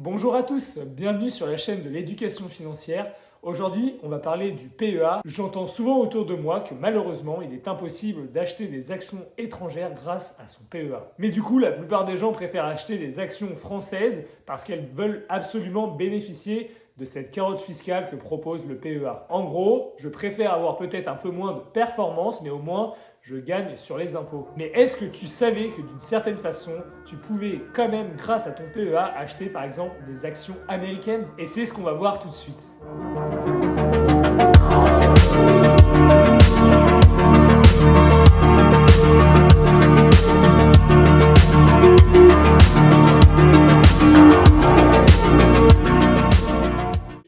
Bonjour à tous, bienvenue sur la chaîne de l'éducation financière. Aujourd'hui, on va parler du PEA. J'entends souvent autour de moi que malheureusement, il est impossible d'acheter des actions étrangères grâce à son PEA. Mais du coup, la plupart des gens préfèrent acheter des actions françaises parce qu'elles veulent absolument bénéficier de cette carotte fiscale que propose le PEA. En gros, je préfère avoir peut-être un peu moins de performance, mais au moins je gagne sur les impôts. Mais est-ce que tu savais que d'une certaine façon, tu pouvais quand même, grâce à ton PEA, acheter par exemple des actions américaines? Et c'est ce qu'on va voir tout de suite.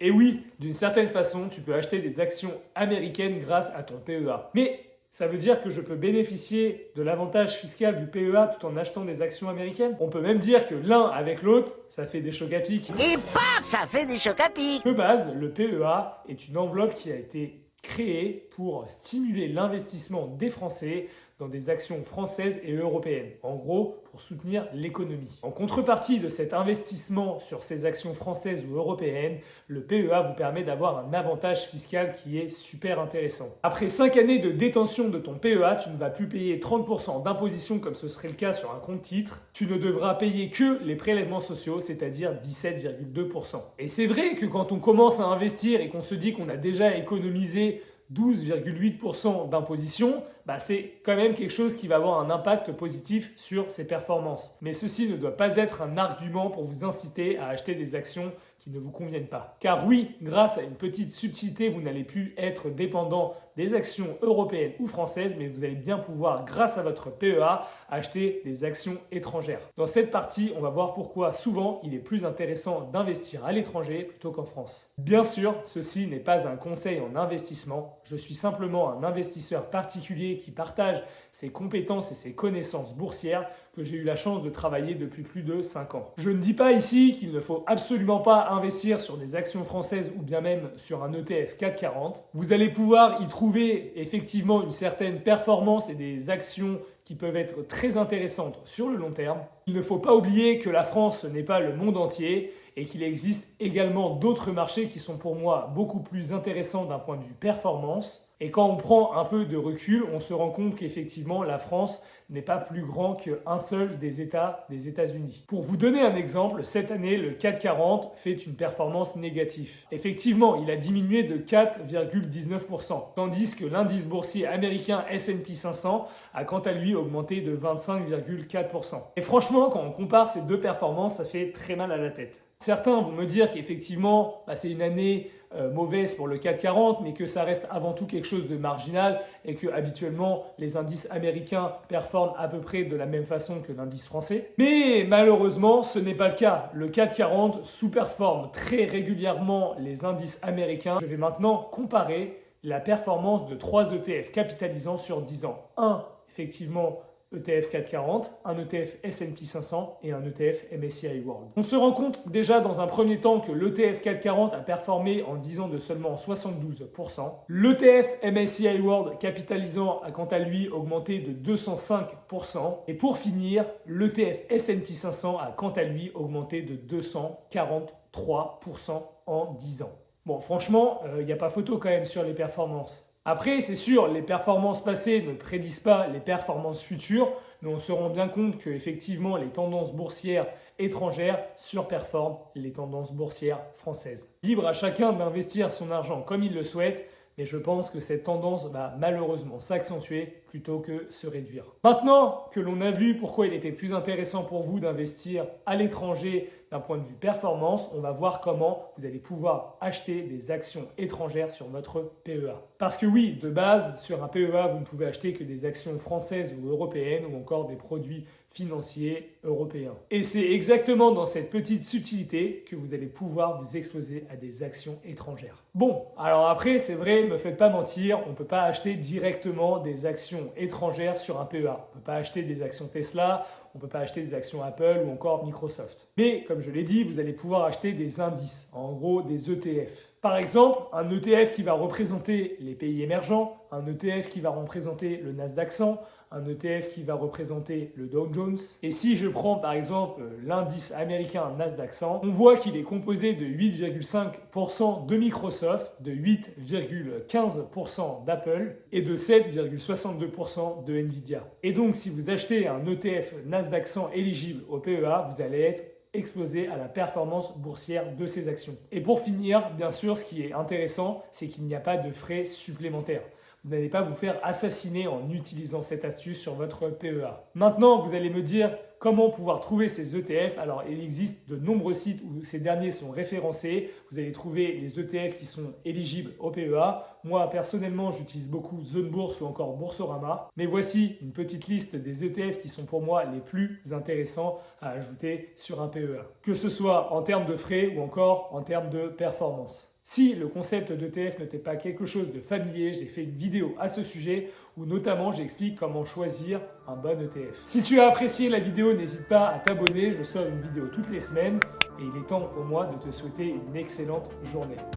Et oui, d'une certaine façon, tu peux acheter des actions américaines grâce à ton PEA. Mais ça veut dire que je peux bénéficier de l'avantage fiscal du PEA tout en achetant des actions américaines? On peut même dire que l'un avec l'autre, ça fait des chocs à pic. Et paf, ça fait des chocs à pic. De base, le PEA est une enveloppe qui a été créée pour stimuler l'investissement des Français dans des actions françaises et européennes. En gros, pour soutenir l'économie. En contrepartie de cet investissement sur ces actions françaises ou européennes, le PEA vous permet d'avoir un avantage fiscal qui est super intéressant. Après 5 années de détention de ton PEA, tu ne vas plus payer 30% d'imposition comme ce serait le cas sur un compte titre. Tu ne devras payer que les prélèvements sociaux, c'est-à-dire 17,2%. Et c'est vrai que quand on commence à investir et qu'on se dit qu'on a déjà économisé 12,8% d'imposition, c'est quand même quelque chose qui va avoir un impact positif sur ses performances. Mais ceci ne doit pas être un argument pour vous inciter à acheter des actions qui ne vous conviennent pas. Car oui, grâce à une petite subtilité, vous n'allez plus être dépendant des actions européennes ou françaises, mais vous allez bien pouvoir, grâce à votre PEA, acheter des actions étrangères. Dans cette partie, on va voir pourquoi souvent il est plus intéressant d'investir à l'étranger plutôt qu'en France. Bien sûr, ceci n'est pas un conseil en investissement. Je suis simplement un investisseur particulier qui partage ses compétences et ses connaissances boursières que j'ai eu la chance de travailler depuis plus de 5 ans. Je ne dis pas ici qu'il ne faut absolument pas investir sur des actions françaises ou bien même sur un ETF 440. Vous allez pouvoir y trouver effectivement une certaine performance et des actions qui peuvent être très intéressantes sur le long terme. Il ne faut pas oublier que la France, ce n'est pas le monde entier et qu'il existe également d'autres marchés qui sont pour moi beaucoup plus intéressants d'un point de vue performance. Et quand on prend un peu de recul, on se rend compte qu'effectivement, la France n'est pas plus grand qu'un seul des États des États-Unis. Pour vous donner un exemple, cette année, le CAC 40 fait une performance négative. Effectivement, il a diminué de 4,19%, tandis que l'indice boursier américain S&P 500 a quant à lui augmenté de 25,4%. Et franchement, quand on compare ces deux performances, ça fait très mal à la tête. Certains vont me dire qu'effectivement, c'est une année mauvaise pour le CAC 40, mais que ça reste avant tout quelque chose de marginal et que habituellement les indices américains performent à peu près de la même façon que l'indice français. Mais malheureusement, ce n'est pas le cas. Le CAC 40 sous-performe très régulièrement les indices américains. Je vais maintenant comparer la performance de 3 ETF capitalisants sur 10 ans. Un, effectivement, ETF 440, un ETF S&P 500 et un ETF MSCI World. On se rend compte déjà dans un premier temps que l'ETF 440 a performé en 10 ans de seulement 72%. L'ETF MSCI World capitalisant a quant à lui augmenté de 205%. Et pour finir, l'ETF S&P 500 a quant à lui augmenté de 243% en 10 ans. Bon, franchement, il n'y a pas photo quand même sur les performances. Après, c'est sûr, les performances passées ne prédisent pas les performances futures, mais on se rend bien compte que effectivement, les tendances boursières étrangères surperforment les tendances boursières françaises. Libre à chacun d'investir son argent comme il le souhaite, mais je pense que cette tendance va malheureusement s'accentuer plutôt que se réduire. Maintenant que l'on a vu pourquoi il était plus intéressant pour vous d'investir à l'étranger d'un point de vue performance, on va voir comment vous allez pouvoir acheter des actions étrangères sur votre PEA. Parce que oui, de base, sur un PEA, vous ne pouvez acheter que des actions françaises ou européennes ou encore des produits financiers européens. Et c'est exactement dans cette petite subtilité que vous allez pouvoir vous exposer à des actions étrangères. Bon, alors après, c'est vrai, ne me faites pas mentir, on ne peut pas acheter directement des actions étrangères sur un PEA. On ne peut pas acheter des actions Tesla, on ne peut pas acheter des actions Apple ou encore Microsoft. Mais comme je l'ai dit, vous allez pouvoir acheter des indices, en gros des ETF. Par exemple, un ETF qui va représenter les pays émergents, un ETF qui va représenter le Nasdaq 100, un ETF qui va représenter le Dow Jones. Et si je prends par exemple l'indice américain Nasdaq 100, on voit qu'il est composé de 8,5% de Microsoft, de 8,15% d'Apple et de 7,62% de Nvidia. Et donc si vous achetez un ETF Nasdaq 100 éligible au PEA, vous allez être exposé à la performance boursière de ces actions. Et pour finir, bien sûr, ce qui est intéressant, c'est qu'il n'y a pas de frais supplémentaires. Vous n'allez pas vous faire assassiner en utilisant cette astuce sur votre PEA. Maintenant, vous allez me dire comment pouvoir trouver ces ETF. Alors, il existe de nombreux sites où ces derniers sont référencés. Vous allez trouver les ETF qui sont éligibles au PEA. Moi, personnellement, j'utilise beaucoup Zone Bourse ou encore Boursorama. Mais voici une petite liste des ETF qui sont pour moi les plus intéressants à ajouter sur un PEA. Que ce soit en termes de frais ou encore en termes de performance. Si le concept d'ETF n'était pas quelque chose de familier, j'ai fait une vidéo à ce sujet où notamment j'explique comment choisir un bon ETF. Si tu as apprécié la vidéo, n'hésite pas à t'abonner, je sors une vidéo toutes les semaines et il est temps pour moi de te souhaiter une excellente journée.